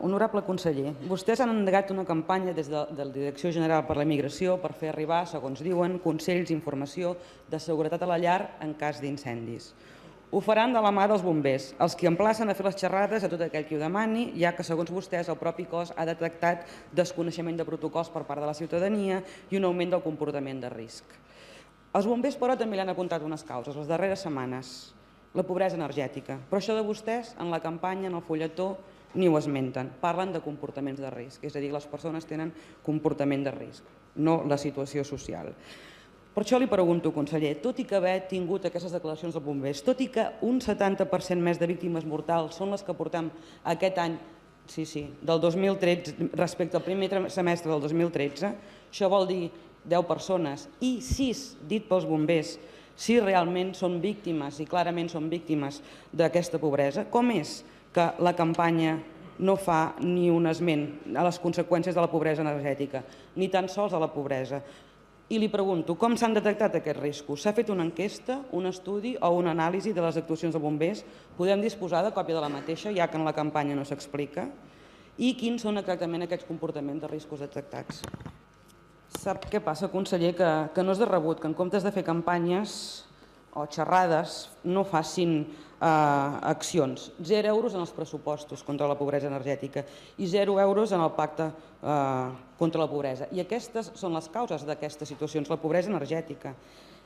Honorable conseller, vostès han endegat una campanya des de la Direcció General per la Immigració per fer arribar, segons diuen, consells i informació de seguretat a la llar en cas d'incendis. Ho faran de la mà dels bombers, els que emplacen a fer les xerrades a tot aquell qui ho demani, ja que, segons vostès, el propi cos ha detectat desconeixement de protocols per part de la ciutadania i un augment del comportament de risc. Els bombers, però, també li han apuntat unes causes les darreres setmanes. La pobresa energètica. Però això de vostès, en la campanya, en el fulletó, ni ho esmenten. Parlen de comportaments de risc, és a dir, les persones tenen comportament de risc, no la situació social. Per això li pregunto, conseller, tot i que haver tingut aquestes declaracions dels bombers, tot i que un 70% més de víctimes mortals són les que portem aquest any, del 2013 respecte al primer semestre del 2013, això vol dir 10 persones i 6, dit pels bombers, si realment són víctimes i clarament són víctimes d'aquesta pobresa, com és que la campanya no fa ni un esment a les conseqüències de la pobresa energètica, ni tan sols a la pobresa? I li pregunto, com s'han detectat aquests riscos? S'ha fet una enquesta, un estudi o una anàlisi de les actuacions de bombers? Podem disposar de còpia de la mateixa, ja que en la campanya no s'explica? I quins són exactament aquests comportaments de riscos detectats? Sap què passa, conseller? Que no és de rebut que en comptes de fer campanyes o xerrades no facin accions. 0 euros en els pressupostos contra la pobresa energètica i 0 euros en el pacte contra la pobresa. I aquestes són les causes d'aquestes situacions, la pobresa energètica.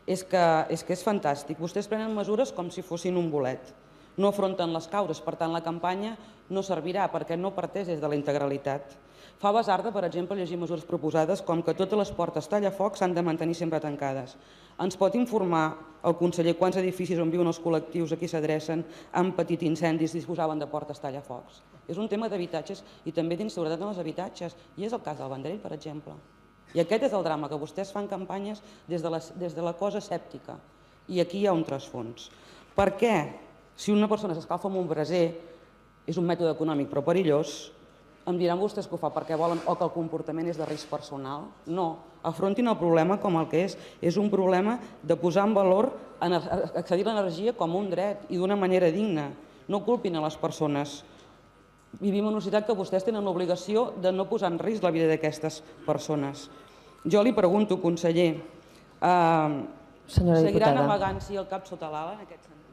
És que és fantàstic. Vostès prenen mesures com si fossin un bolet. No afronten les causes, per tant la campanya no servirà perquè no parteix des de la integralitat. Fa basarda, per exemple, llegir mesures proposades com que totes les portes tallafocs s'han de mantenir sempre tancades. Ens pot informar el conseller quants edificis on viuen els col·lectius a qui s'adrecen han patit incendis i disposaven de portes tallafocs? És un tema d'habitatges i també d'inseguretat en els habitatges, i és el cas del Vendrell, per exemple. I aquest és el drama, que vostès fan campanyes des de la cosa escèptica, i aquí hi ha un trasfons. Per què, si una persona s'escalfa amb un braser, és un mètode econòmic però perillós, em diran vostès que ho fa perquè volen o que el comportament és de risc personal? No, afrontin el problema com el que és. És un problema de posar en valor accedir a l'energia com un dret i d'una manera digna. No culpin a les persones. Vivim en una societat que vostès tenen l'obligació de no posar en risc la vida d'aquestes persones. Jo li pregunto, conseller, seguiran amagant-s'hi el cap sota l'ala en aquest sentit?